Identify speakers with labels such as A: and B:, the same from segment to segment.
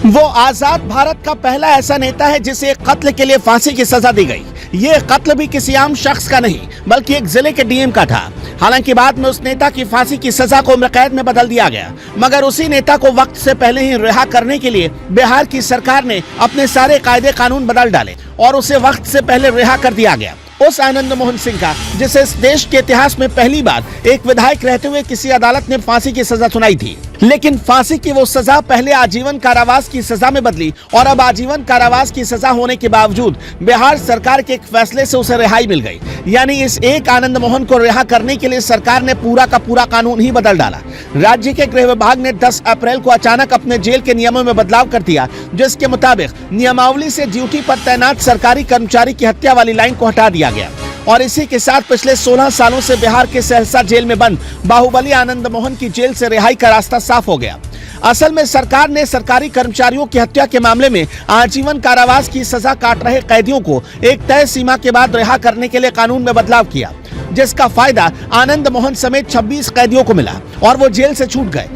A: वो आजाद भारत का पहला ऐसा नेता है जिसे कत्ल के लिए फांसी की सजा दी गई। ये कत्ल भी किसी आम शख्स का नहीं बल्कि एक जिले के डीएम का था। हालांकि बाद में उस नेता की फांसी की सजा को उम्र कैद में बदल दिया गया, मगर उसी नेता को वक्त से पहले ही रिहा करने के लिए बिहार की सरकार ने अपने सारे कायदे कानून बदल डाले और उसे वक्त से पहले रिहा कर दिया गया। उस आनंद मोहन सिंह का, जिसे इस देश के इतिहास में पहली बार एक विधायक रहते हुए किसी अदालत ने फांसी की सजा सुनाई थी, लेकिन फांसी की वो सजा पहले आजीवन कारावास की सजा में बदली और अब आजीवन कारावास की सजा होने के बावजूद बिहार सरकार के एक फैसले से उसे रिहाई मिल गई। यानी इस एक आनंद मोहन को रिहा करने के लिए सरकार ने पूरा का पूरा कानून ही बदल डाला। राज्य के गृह विभाग ने 10 अप्रैल को अचानक अपने जेल के नियमों में बदलाव कर दिया, जिसके मुताबिक नियमावली से ड्यूटी पर तैनात सरकारी कर्मचारी की हत्या वाली लाइन को हटा दिया गया और इसी के साथ पिछले 16 सालों से बिहार के सहरसा जेल में बंद बाहुबली आनंद मोहन की जेल से रिहाई का रास्ता साफ हो गया। असल में सरकार ने सरकारी कर्मचारियों की हत्या के मामले में आजीवन कारावास की सजा काट रहे कैदियों को एक तय सीमा के बाद रिहा करने के लिए कानून में बदलाव किया, जिसका फायदा आनंद मोहन समेत 26 कैदियों को मिला और वो जेल से छूट गए।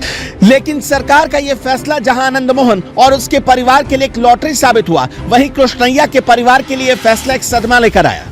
A: लेकिन सरकार का ये फैसला जहां आनंद मोहन और उसके परिवार के लिए एक लॉटरी साबित हुआ, वहीं कृष्णैया के परिवार के लिए फैसला एक सदमा लेकर आया।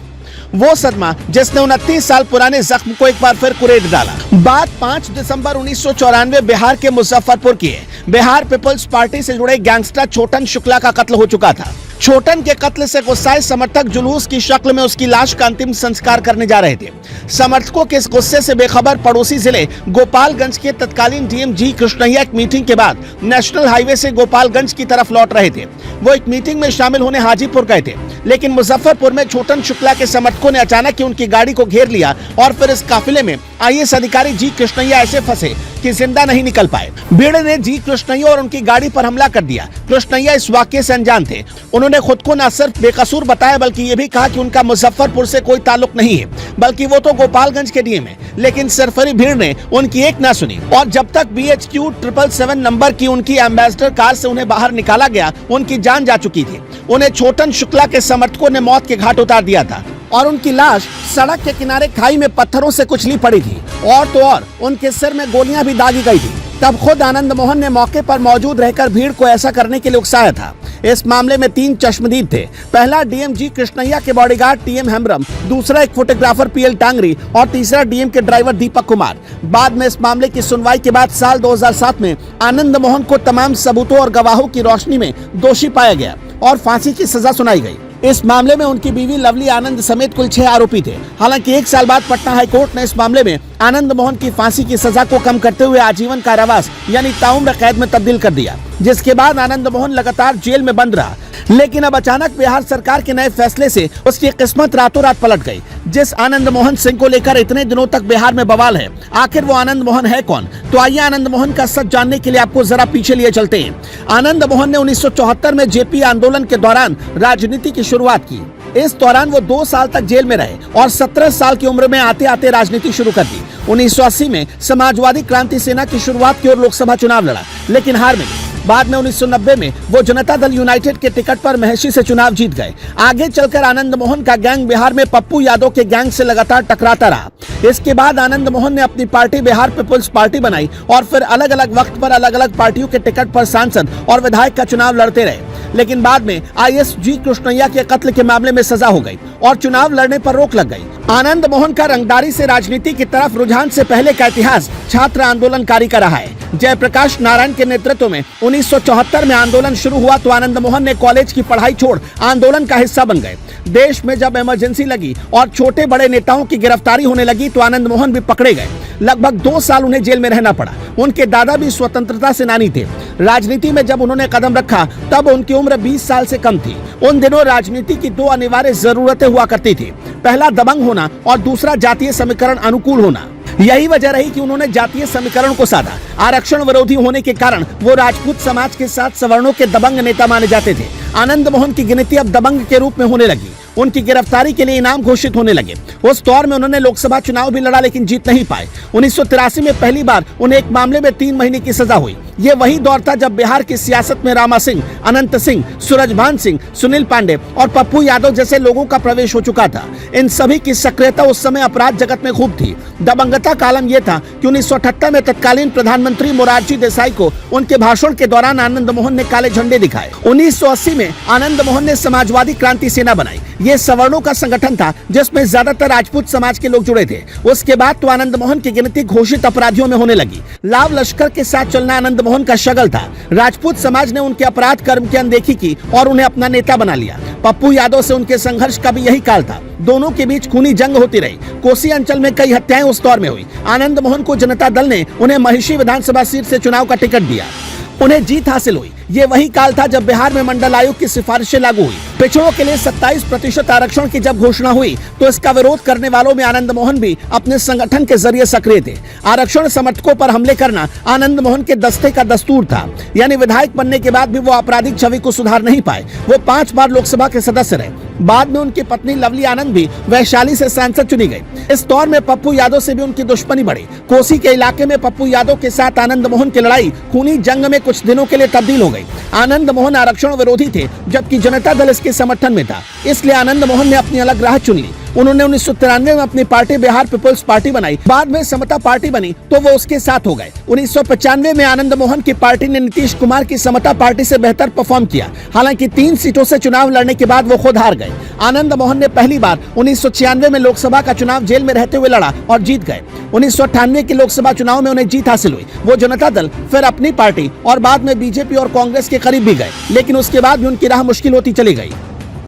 A: वो सदमा जिसने 29 साल पुराने जख्म को एक बार फिर कुरेद डाला। बात 5 दिसंबर 1994 बिहार के मुजफ्फरपुर की है। बिहार पीपल्स पार्टी से जुड़े गैंगस्टर छोटन शुक्ला का कत्ल हो चुका था। छोटन के कत्ल से गुस्साए समर्थक जुलूस की शक्ल में उसकी लाश का अंतिम संस्कार करने जा रहे थे। समर्थकों के इस गुस्से से बेखबर पड़ोसी जिले गोपालगंज के तत्कालीन डीएम जी कृष्णैया एक मीटिंग के बाद नेशनल हाईवे से गोपालगंज की तरफ लौट रहे थे। वो एक मीटिंग में शामिल होने हाजीपुर गए थे, लेकिन मुजफ्फरपुर में छोटन शुक्ला के समर्थकों ने अचानक ही उनकी गाड़ी को घेर लिया और फिर इस काफिले में आईएएस अधिकारी जी कृष्णैया ऐसे फंसे कि जिंदा नहीं निकल पाए। भीड़ ने जी कृष्णैया और उनकी गाड़ी पर हमला कर दिया। कृष्णैया इस वाकये से अनजान थे। उन्होंने खुद को न सिर्फ बेकसूर बताया बल्कि ये भी कहा कि उनका मुजफ्फरपुर से कोई ताल्लुक नहीं है, बल्कि वो तो गोपालगंज के डीएम है। लेकिन सरफरी भीड़ ने उनकी एक ना सुनी और जब तक BHQ 777 नंबर की उनकी एम्बेसडर कार से उन्हें बाहर निकाला गया, उनकी जान जा चुकी थी। उन्हें छोटन शुक्ला के समर्थकों ने मौत के घाट उतार दिया था और उनकी लाश सड़क के किनारे खाई में पत्थरों से कुचली पड़ी थी और तो और उनके सिर में गोलियां भी दागी गई थी। तब खुद आनंद मोहन ने मौके पर मौजूद रहकर भीड़ को ऐसा करने के लिए उकसाया था। इस मामले में 3 चश्मदीद थे। पहला डीएम जी कृष्णैया के बॉडीगार्ड TM हेम्ब्रम, दूसरा एक फोटोग्राफर PL टांगरी और तीसरा डीएम के ड्राइवर दीपक कुमार। बाद में इस मामले की सुनवाई के बाद साल 2007 में आनंद मोहन को तमाम सबूतों और गवाहों की रोशनी में दोषी पाया गया और फांसी की सजा सुनाई गई। इस मामले में उनकी बीवी लवली आनंद समेत कुल 6 आरोपी थे। हालांकि 1 साल बाद पटना हाईकोर्ट ने इस मामले में आनंद मोहन की फांसी की सजा को कम करते हुए आजीवन कारावास यानी ताउम्र कैद में तब्दील कर दिया, जिसके बाद आनंद मोहन लगातार जेल में बंद रहा। लेकिन अब अचानक बिहार सरकार के नए फैसले से उसकी किस्मत रातों रात पलट गई। जिस आनंद मोहन सिंह को लेकर इतने दिनों तक बिहार में बवाल है, आखिर वो आनंद मोहन है कौन? तो आइए आनंद मोहन का सच जानने के लिए आपको जरा पीछे लिए चलते हैं। आनंद मोहन ने 1974 में JP आंदोलन के दौरान राजनीति की शुरुआत की। इस दौरान वो 2 साल तक जेल में रहे और 17 साल की उम्र में आते आते राजनीति शुरू कर दी। 1980 में समाजवादी क्रांति सेना की शुरुआत की और लोकसभा चुनाव लड़ा, लेकिन हार मिली। बाद में 1990 में वो जनता दल यूनाइटेड के टिकट पर महर्षि से चुनाव जीत गए। आगे चलकर आनंद मोहन का गैंग बिहार में पप्पू यादव के गैंग से लगातार टकराता रहा। इसके बाद आनंद मोहन ने अपनी पार्टी बिहार पीपल्स पार्टी बनाई और फिर अलग अलग वक्त पर अलग अलग पार्टियों के टिकट पर सांसद और विधायक का चुनाव लड़ते रहे। लेकिन बाद में IAS जी कृष्णैया के कत्ल के मामले में सजा हो गई और चुनाव लड़ने पर रोक लग गई। आनंद मोहन का रंगदारी से राजनीति की तरफ रुझान से पहले का इतिहास छात्र आंदोलनकारी का रहा है। जयप्रकाश नारायण के नेतृत्व में 1974 में आंदोलन शुरू हुआ तो आनंद मोहन ने कॉलेज की पढ़ाई छोड़ आंदोलन का हिस्सा बन गए। देश में जब इमरजेंसी लगी और छोटे बड़े नेताओं की गिरफ्तारी होने लगी तो आनंद मोहन भी पकड़े गए। लगभग 2 साल उन्हें जेल में रहना पड़ा। उनके दादा भी स्वतंत्रता सेनानी थे। राजनीति में जब उन्होंने कदम रखा तब उनकी उम्र 20 साल से कम थी। उन दिनों राजनीति की 2 अनिवार्य जरूरतें हुआ करती थी, पहला दबंग होना और दूसरा जातीय समीकरण अनुकूल होना। यही वजह रही कि उन्होंने जातीय समीकरण को साधा। आरक्षण विरोधी होने के कारण वो राजपूत समाज के साथ सवर्णों के दबंग नेता माने जाते थे। आनंद मोहन की गिनती अब दबंग के रूप में होने लगी। उनकी गिरफ्तारी के लिए इनाम घोषित होने लगे। उस दौर में उन्होंने लोकसभा चुनाव भी लड़ा लेकिन जीत नहीं पाए। 1983 में पहली बार उन्हें एक मामले में 3 महीने की सजा हुई। ये वही दौर था जब बिहार की सियासत में रामा सिंह, अनंत सिंह, सूरजभान सिंह, सुनील पांडे और पप्पू यादव जैसे लोगों का प्रवेश हो चुका था। इन सभी की सक्रियता उस समय अपराध जगत में खूब थी। दबंगता का आलम यह था कि 1978 में तत्कालीन प्रधानमंत्री मोरारजी देसाई को उनके भाषण के दौरान आनंद मोहन ने काले झंडे दिखाए। 1980 में आनंद मोहन ने समाजवादी क्रांति सेना बनाई। ये सवर्णों का संगठन था जिसमें ज्यादातर राजपूत समाज के लोग जुड़े थे। उसके बाद तो आनंद मोहन की गिनती घोषित अपराधियों में होने लगी। लाव लश्कर के साथ चलना आनंद मोहन का शगल था। राजपूत समाज ने उनके अपराध कर्म की अनदेखी की और उन्हें अपना नेता बना लिया। पप्पू यादव से उनके संघर्ष का भी यही काल था। दोनों के बीच खूनी जंग होती रही। कोसी अंचल में कई हत्याएं उस दौर में हुई। आनंद मोहन को जनता दल ने उन्हें महिषी विधानसभा सीट से चुनाव का टिकट दिया। उन्हें जीत हासिल हुई। ये वही काल था जब बिहार में मंडल आयोग की सिफारिशें लागू हुई। पिछड़ों के लिए 27% आरक्षण की जब घोषणा हुई तो इसका विरोध करने वालों में आनंद मोहन भी अपने संगठन के जरिए सक्रिय थे। आरक्षण समर्थकों पर हमले करना आनंद मोहन के दस्ते का दस्तूर था। यानी विधायक बनने के बाद भी वो आपराधिक छवि को सुधार नहीं पाए। वो 5 बार लोकसभा के सदस्य रहे। बाद में उनकी पत्नी लवली आनंद भी वैशाली से सांसद चुनी गई। इस दौर में पप्पू यादव से भी उनकी दुश्मनी बढ़ी। कोसी के इलाके में पप्पू यादव के साथ आनंद मोहन की लड़ाई खूनी जंग में कुछ दिनों के लिए तब्दील हो गई। आनंद मोहन आरक्षण विरोधी थे जबकि जनता दल इसके समर्थन में था। इसलिए आनंद मोहन ने अपनी अलग राह चुन ली। उन्होंने 1993 में अपनी पार्टी बिहार पीपल्स पार्टी बनाई। बाद में समता पार्टी बनी तो वो उसके साथ हो गए। 1995 में आनंद मोहन की पार्टी ने नीतीश कुमार की समता पार्टी से बेहतर परफॉर्म किया। हालांकि 3 सीटों से चुनाव लड़ने के बाद वो खुद हार गए। आनंद मोहन ने पहली बार 1996 में लोकसभा का चुनाव जेल में रहते हुए लड़ा और जीत गए। 1998 के लोकसभा चुनाव में उन्हें जीत हासिल हुई। वो जनता दल, फिर अपनी पार्टी और बाद में बीजेपी और कांग्रेस के करीब भी गए, लेकिन उसके बाद भी उनकी राह मुश्किल होती चली गई।